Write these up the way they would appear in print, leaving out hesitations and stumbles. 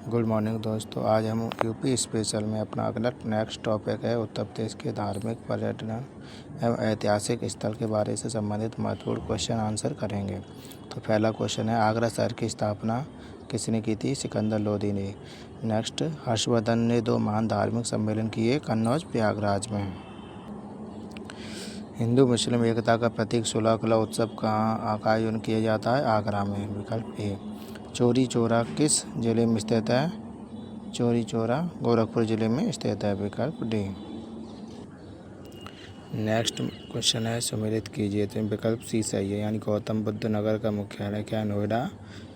Good morning दोस्तों। आज हम यूपी स्पेशल में अपना अगला नेक्स्ट टॉपिक है उत्तर प्रदेश के धार्मिक पर्यटन एवं ऐतिहासिक स्थल के बारे से संबंधित महत्वपूर्ण क्वेश्चन आंसर करेंगे। तो पहला क्वेश्चन है, आगरा शहर की स्थापना किसने की थी? सिकंदर लोदी ने। नेक्स्ट, हर्षवर्धन ने 2 महान धार्मिक सम्मेलन किए कन्नौज प्रयागराज में। हिंदू मुस्लिम एकता का प्रतीक सुलह किला उत्सव कहाँ का आयोजन किया जाता है? आगरा में। विकल्प ए। चौरी चौरा किस जिले में स्थित है? चौरी चौरा गोरखपुर जिले में स्थित है। विकल्प डी। नेक्स्ट क्वेश्चन है, सम्मिलित कीजिए। तो विकल्प सी सही है, यानी गौतम बुद्ध नगर का मुख्यालय क्या है? नोएडा,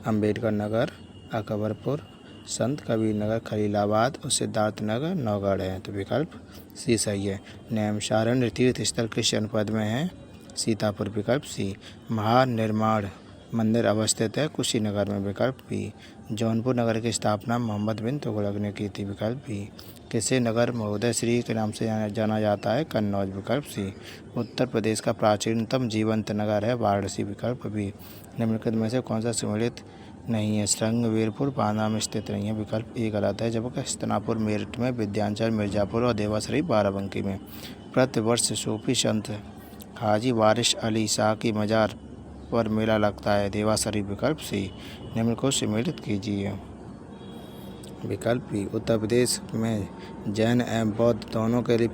अम्बेडकर नगर, अकबरपुर, संत कबीर नगर खलीलाबाद और सिद्धार्थ नगर नौगढ़ है। तो विकल्प सी सही है। नैमिषारण्य तीर्थ स्थल किस जनपद में है? सीतापुर। विकल्प सी। महानिर्माण मंदिर अवस्थित है कुशीनगर में। विकल्प बी। जौनपुर नगर की स्थापना मोहम्मद बिन तुगलक ने की थी। विकल्प बी। किसे नगर महोदय श्री के नाम से जाना जाता है? कन्नौज। विकल्प सी। उत्तर प्रदेश का प्राचीनतम जीवंत नगर है वाराणसी। विकल्प बी। निम्नलिखित में से कौन सा सम्मिलित नहीं है? श्रृंग वीरपुर बांदा में स्थित नहीं है। विकल्प ए गलत है, जबकि हस्तिनापुर मेरठ में, विंध्याचल मिर्जापुर और देवा शरीफ बाराबंकी में। प्रतिवर्ष सूफी संत हाजी वारिस अली शाह की मजार पर मेला लगता है। देवा शरीफ। विकल्प सी। निम्न को सम्मिलित कीजिए। विकल्प बी। उत्तर प्रदेश में जैन एवं बौद्ध दोनों के लिए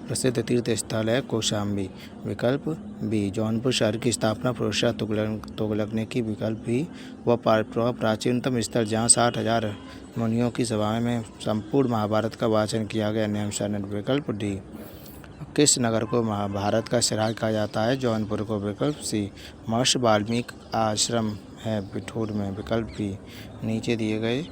प्रसिद्ध तीर्थ स्थल है कौशाम्बी। विकल्प बी। जौनपुर शहर की स्थापना फिरोज तुगलक ने की। विकल्प बी। वह प्राचीनतम स्थल जहाँ 60,000 मुनियों की सभा में संपूर्ण महाभारत का वाचन किया गया। नैमिषारण्य। विकल्प डी। किस नगर को महाभारत का सिराज कहा जाता है? जौनपुर को। विकल्प सी। महर्षि वाल्मीकि आश्रम है बिठूर में। विकल्प बी। नीचे दिए गए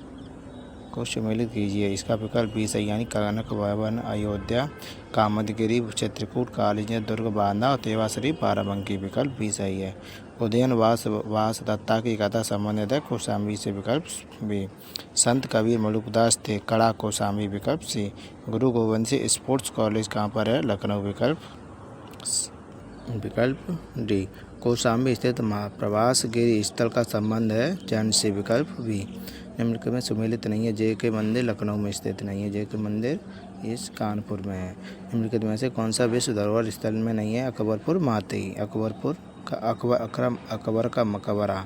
को सम्मिलित कीजिए। इसका विकल्प बी सही, यानी कनक भवन, अयोध्या, कामदगिरी, चित्रकूट, कालीज, दुर्ग बांदा और देवा शरीफ बाराबंकी। विकल्प बी सही है। उदयन वास दत्ता की कथा संबंधित है कौशाम्बी से। विकल्प बी। संत कबीर मलुकदास थे कड़ा कौशाम्बी। विकल्प सी। गुरु गोविंद सिंह स्पोर्ट्स कॉलेज कहाँ पर है? लखनऊ। विकल्प डी। कौशाम्बी स्थित प्रवास गिरी स्थल का संबंध है जैन से। विकल्प बी। निम्नलिखित में सम्मिलित नहीं है। जे के मंदिर लखनऊ में स्थित नहीं है। जे के मंदिर इस कानपुर में है। निम्नलिखित में से कौन सा विश्व धरोहर स्थल में नहीं है? अकबरपुर मातेई। अकबर का मकबरा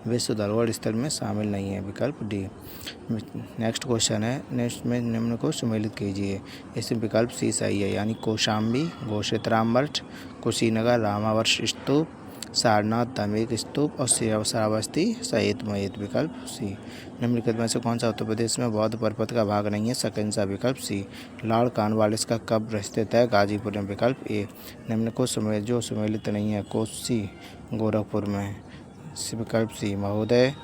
विश्व धरोहर स्थल में शामिल नहीं है। विकल्प डी। नेक्स्ट क्वेश्चन है, नेक्स्ट में निम्न को सम्मिलित कीजिए। इसमें विकल्प सी सही है, यानी कौशाम्बी, घोषित राम मठ, कुशीनगर रामावर्ष स्तूप, सारनाथ धार्मिक स्तूप और श्रावस्ती सहित महित। विकल्प सी। निम्नलिखित में से कौन सा उत्तर प्रदेश में बौद्ध परिपथ का भाग नहीं है? सकंसा। विकल्प सी। लॉर्ड कॉर्नवालिस का कब्र स्थित है गाजीपुर में। विकल्प ए। निम्न को जो सम्मिलित नहीं है? कोसी गोरखपुर में। विकल्प सी। महोदय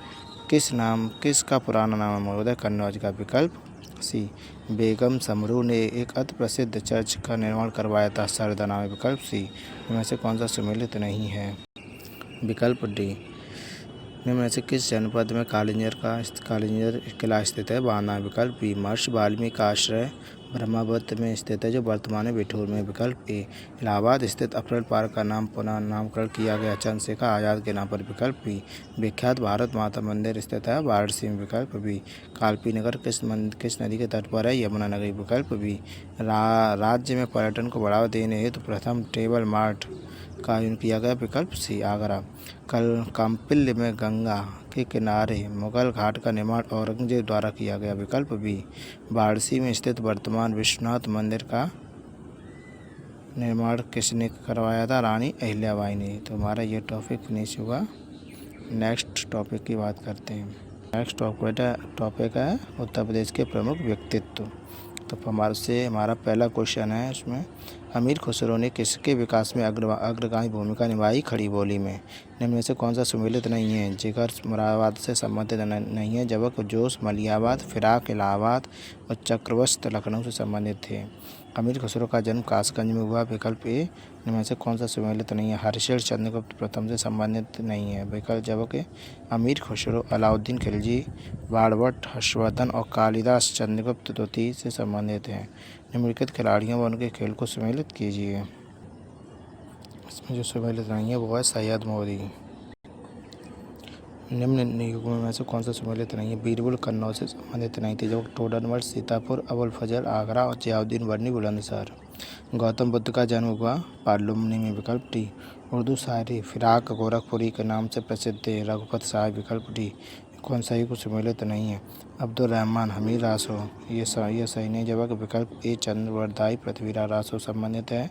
किसका पुराना नाम है? महोदय कन्नौज का। विकल्प सी। बेगम समरू ने एक अति प्रसिद्ध चर्च का निर्माण करवाया था सरदना में। विकल्प सी। इनमें से कौन सा सम्मिलित नहीं है? विकल्प डी। निम्न में से किस जनपद में कालिंजर किला स्थित है? बांदा। विकल्प बी। महर्षि वाल्मीकि का आश्रय ब्रह्मवत में स्थित है, जो वर्तमान में बिठूर में। विकल्प ए। इलाहाबाद स्थित अफरल पार्क का नाम पुनः नामकरण किया गया चंद्रशेखर आज़ाद के नाम पर। विकल्प बी। विख्यात भारत माता मंदिर स्थित है वाराणसी में। विकल्प बी। कालपी नगर किस नदी के तट पर है? यमुना नगरी। विकल्प बी। राज्य में पर्यटन को बढ़ावा देने हेतु प्रथम टेबल मार्ट का आयोजन किया गया। विकल्प सी। आगरा। काम्पिल्य में गंगा के किनारे मुगल घाट का निर्माण औरंगजेब द्वारा किया गया। विकल्प बी। वाराणसी में स्थित वर्तमान विश्वनाथ मंदिर का निर्माण किसने करवाया था? रानी अहिल्याबाई ने। तो हमारा ये टॉपिक फिनिश हुआ। नेक्स्ट टॉपिक की बात करते हैं। नेक्स्ट टॉपिक है उत्तर प्रदेश के प्रमुख व्यक्तित्व। तो हमारा पहला क्वेश्चन है, इसमें अमीर खुसरो ने किसके विकास में अग्रगामी भूमिका निभाई? खड़ी बोली में। निम्न में से कौन सा सम्मिलित नहीं है? जिगर मुरादाबाद से संबंधित नहीं है, जबक जोश मलियाबाद, फिराक इलाहाबाद और चक्रवस्त लखनऊ से संबंधित थे। अमीर खुसरो का जन्म कासगंज में हुआ। विकल्प ए। निम्न में से कौन सा सम्मिलित नहीं है? हर्षिल चंद्रगुप्त प्रथम से संबंधित नहीं है। विकल्प जबकि अमीर खुसरो अलाउद्दीन खिलजी, बाणभट्ट, हर्षवर्धन और कालिदास चंद्रगुप्त द्वितीय से संबंधित हैं। निम्नलिखित खिलाड़ियों व उनके खेल को सम्मिलित कीजिए। इसमें जो सम्मिलित नहीं है वो है सैयद मोदी। निम्न नियुग्मों में से कौन सा सम्मिलित नहीं है? बीरबल कन्नौज से संबंधित नहीं थे, जबकि टोडरमल सीतापुर, अबुल फजल आगरा और जियाउद्दीन बर्नी बुलंदशहर। गौतम बुद्ध का जन्म हुआ पाडलुमनी में, विकल्प डी। उर्दू शायरी फिराक गोरखपुरी के नाम से प्रसिद्ध है, रघुपत साहब, विकल्प डी। कौन सा ही कुछ सम्मिलित नहीं है? अब्दुल रहमान हमीर रासो, ये सही नहीं, जबकि विकल्प ए चंद्रवरदाई पृथ्वीराज रासो संबंधित है।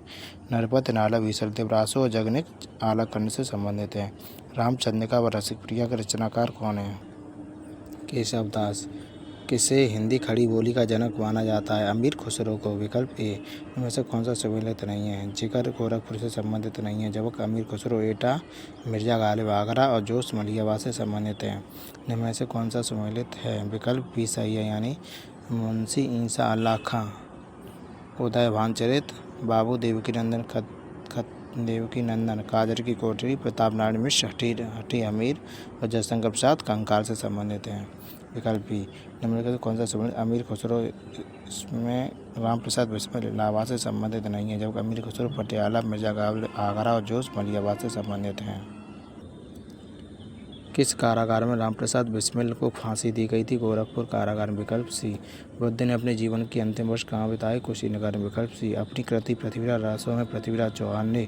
नरपत नाला विसलदेव रासो और जगनिक आलाकंड से संबंधित है। रामचंद्रिका व रसिकप्रिया के रचनाकार कौन है? केशव दास। किसे हिंदी खड़ी बोली का जनक माना जाता है? अमीर खुसरो को, विकल्प ए। इनमें से कौन सा सम्मिलित नहीं है? जिगर गोरखपुर से संबंधित नहीं है, जबकि अमीर खुसरो एटा, मिर्जा गालिब आगरा और जोश मलियाबाद से संबंधित है। इनमें से कौन सा सम्मिलित है? विकल्प बी सही है, यानी मुंशी ईसा अल्लाह खां, उदय भानचरित, बाबू देवकी नंदन, कादर की कोठरी, प्रताप नारायण मिश्र, हठी अमीर और जयशंकर प्रसाद कंकाल से संबंधित हैं। विकल्प बी। निम्नलिखित कौन सा संबंधित? अमीर खुसरो इसमें राम प्रसाद बिस्मिल इलाहाबाद से संबंधित नहीं है, जबकि अमीर खुसरो पटियाला, मिर्जा गालिब आगरा और जोश मलियाबाद से संबंधित हैं। किस कारागार में रामप्रसाद बिस्मिल को फांसी दी गई थी? गोरखपुर कारागार में, विकल्प सी। बुद्ध ने अपने जीवन के अंतिम वर्ष कहाँ बिताए? कुशीनगर में, विकल्प सी। अपनी कृति पृथ्वीराज रासो में पृथ्वीराज चौहान ने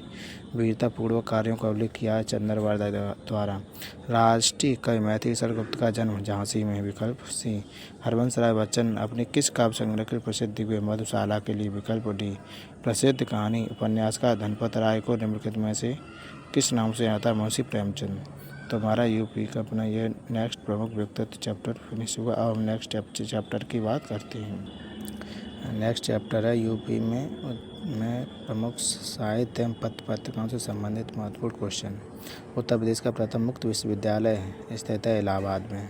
वीरतापूर्वक कार्यों का उल्लेख किया है चंद्रवरदाई द्वारा। राष्ट्रीय कवि मैथिली शरण गुप्त का जन्म झांसी में, विकल्प सी। हरवंश राय बच्चन अपने किस काव्य संग्रह के प्रसिद्ध हुए? मधुशाला के लिए, विकल्प डी। प्रसिद्ध कहानी उपन्यासकार धनपत राय को निम्नलिखित में से किस नाम से आता है? मुंशी प्रेमचंद। तो हमारा यूपी का अपना ये नेक्स्ट प्रमुख व्यक्तित्व चैप्टर फिनिश हुआ। अब हम नेक्स्ट चैप्टर की बात करते हैं। नेक्स्ट चैप्टर है यूपी में प्रमुख साहित्य एवं पत्रिकाओं से संबंधित महत्वपूर्ण क्वेश्चन। उत्तर प्रदेश का प्रथम मुक्त विश्वविद्यालय स्थित है इलाहाबाद में।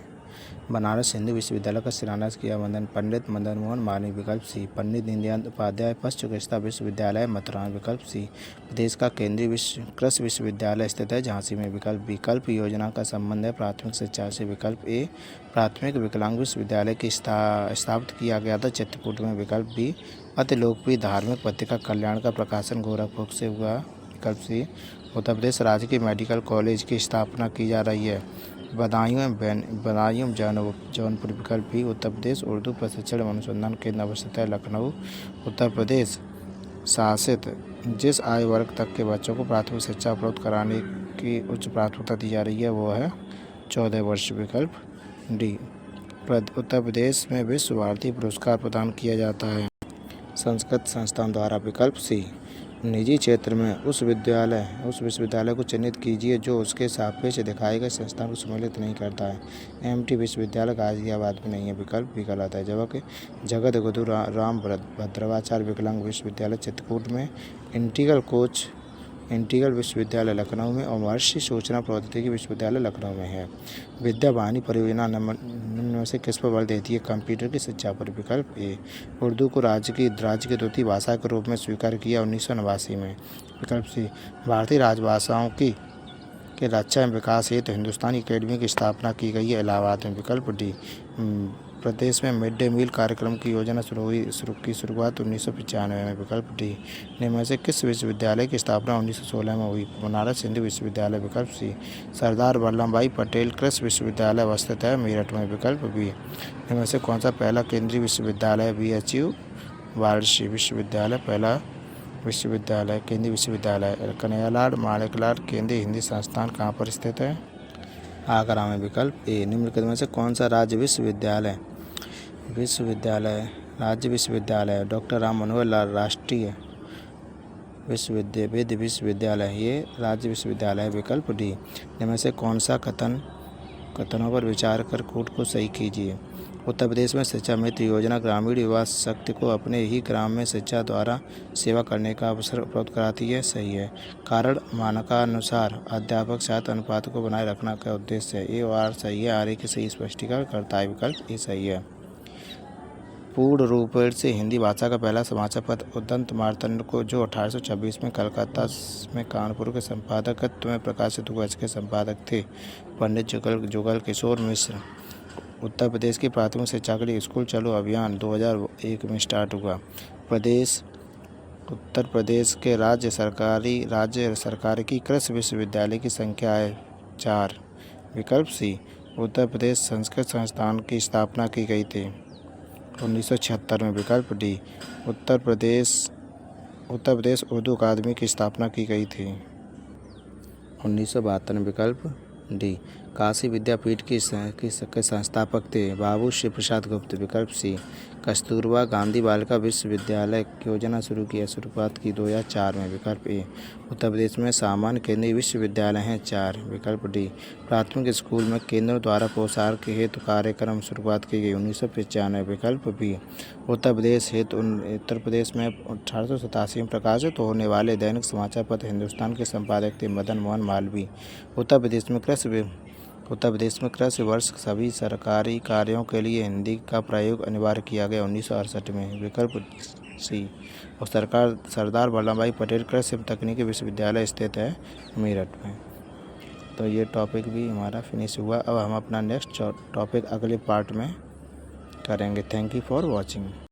बनारस हिंदू विश्वविद्यालय का शिलान्यास किया पंडित मदन मोहन मालवीय, विकल्प सी। पंडित दीनदयाल उपाध्याय पशु चिकित्सा विश्वविद्यालय मथुरा, विकल्प सी। प्रदेश का केंद्रीय कृषि विश्वविद्यालय स्थित है झांसी में, विकल्प बी। कल्प योजना का संबंध है प्राथमिक शिक्षा से, विकल्प ए। प्राथमिक विकलांग विश्वविद्यालय की स्थापित किया गया था चित्रकूट में, विकल्प बी। अति लोकप्रिय धार्मिक पत्रिका कल्याण का प्रकाशन गोरखपुर से हुआ, विकल्प सी। उत्तर प्रदेश राजकीय मेडिकल कॉलेज की स्थापना की जा रही है बदायूं जौनपुर, विकल्प भी। उत्तर प्रदेश उर्दू प्रशिक्षण एवं अनुसंधान केंद्र अवस्थित है लखनऊ। उत्तर प्रदेश शासित जिस आयु वर्ग तक के बच्चों को प्राथमिक शिक्षा उपलब्ध कराने की उच्च प्राथमिकता दी जा रही है वो है 14 वर्ष, विकल्प डी। उत्तर प्रदेश में विश्व भारती पुरस्कार प्रदान किया जाता है संस्कृत संस्थान द्वारा, विकल्प सी। निजी क्षेत्र में उस विश्वविद्यालय को चिन्हित कीजिए जो उसके सापेक्ष दिखाए गए संस्थान को सम्मिलित नहीं करता है। एमटी विश्वविद्यालय गाजियाबाद में नहीं है, विकल्प भी गलत है, जबकि जगत गुरु राम भद्रवाचार्य विकलांग विश्वविद्यालय चित्रकूट में, इंटीग्रल विश्वविद्यालय लखनऊ में और महर्षि सूचना प्रौद्योगिकी विश्वविद्यालय लखनऊ में है। विद्या वाहिनी परियोजना निम्न में से किस पर बल देती है? कंप्यूटर की शिक्षा पर, विकल्प ए। उर्दू को राज्य की द्वितीय भाषा के रूप में स्वीकार किया 1989 में, विकल्प सी। भारतीय राजभाषाओं के रक्षा एवं विकास हेतु हिंदुस्तानी अकेडमी की स्थापना की गई है इलाहाबाद में, विकल्प डी। प्रदेश में मिड डे मील कार्यक्रम की योजना शुरुआत 1995 में, विकल्प डी। निम्न में से किस विश्वविद्यालय की स्थापना 1916 में हुई? बनारस हिंदू विश्वविद्यालय, विकल्प सी। सरदार वल्लभ भाई पटेल कृषि विश्वविद्यालय अवस्थित है मेरठ में, विकल्प बी। निम्न में से कौन सा पहला केंद्रीय विश्वविद्यालय? BHU वाराणसी विश्वविद्यालय पहला केंद्रीय विश्वविद्यालय। कन्हैयालाल माणिकलाल केंद्रीय हिंदी संस्थान कहाँ पर स्थित है? आगरा में, विकल्प ए। निम्नलिखित में से कौन सा राज्य विश्वविद्यालय डॉक्टर राम मनोहर लाल राष्ट्रीय विश्वविद्यालय ये राज्य विश्वविद्यालय है, विकल्प डी। इनमें से कौन सा कथनों पर विचार कर कूट को सही कीजिए? उत्तर प्रदेश में शिक्षा मित्र योजना ग्रामीण युवा शक्ति को अपने ही ग्राम में शिक्षा द्वारा सेवा करने का अवसर उपलब्ध कराती है, सही है। कारण मानकानुसार अध्यापक छात्र अनुपात को बनाए रखना का उद्देश्य है, ए और आर सही है, आर ए के सही स्पष्टीकरण करता है, विकल्प ए सही है। पूर्ण रूप से हिंदी भाषा का पहला समाचार पत्र उदंत मार्तंड को जो 1826 में कलकत्ता में कानपुर के संपादकत्व में प्रकाशित हुआ, इसके संपादक थे पंडित जुगल किशोर मिश्र। उत्तर प्रदेश की प्राथमिक शिक्षा के लिए स्कूल चलो अभियान 2001 में स्टार्ट हुआ। उत्तर प्रदेश के राज्य सरकारी की कृषि विश्वविद्यालय की संख्या है 4, विकल्प सी। उत्तर प्रदेश संस्कृत संस्थान की स्थापना की गई थी? 1976 में। विकल्प डी उत्तर प्रदेश उर्दू अकादमी की स्थापना की गई थी 1972 में। विकल्प डी काशी विद्यापीठ के संस्थापक थे बाबू श्री प्रसाद गुप्त। विकल्प सी कस्तूरबा गांधी बालिका विश्वविद्यालय की योजना शुरुआत की 2004 में। विकल्प ए उत्तर प्रदेश में सामान्य केंद्रीय विश्वविद्यालय हैं 4। विकल्प डी प्राथमिक स्कूल में केंद्रों द्वारा पोषाहार के हेतु कार्यक्रम शुरुआत की गई 1995। विकल्प बी उत्तर प्रदेश में 1887 में प्रकाशित होने वाले दैनिक समाचार पत्र हिंदुस्तान के संपादक थे मदन मोहन मालवीय। उत्तर प्रदेश में कृषि वर्ष सभी सरकारी कार्यों के लिए हिंदी का प्रयोग अनिवार्य किया गया 1968 में। विकल्प सी और सरदार वल्लभ भाई पटेल कृषि तकनीकी विश्वविद्यालय स्थित है मेरठ में। तो ये टॉपिक भी हमारा फिनिश हुआ। अब हम अपना नेक्स्ट टॉपिक अगले पार्ट में करेंगे। Thank you for watching.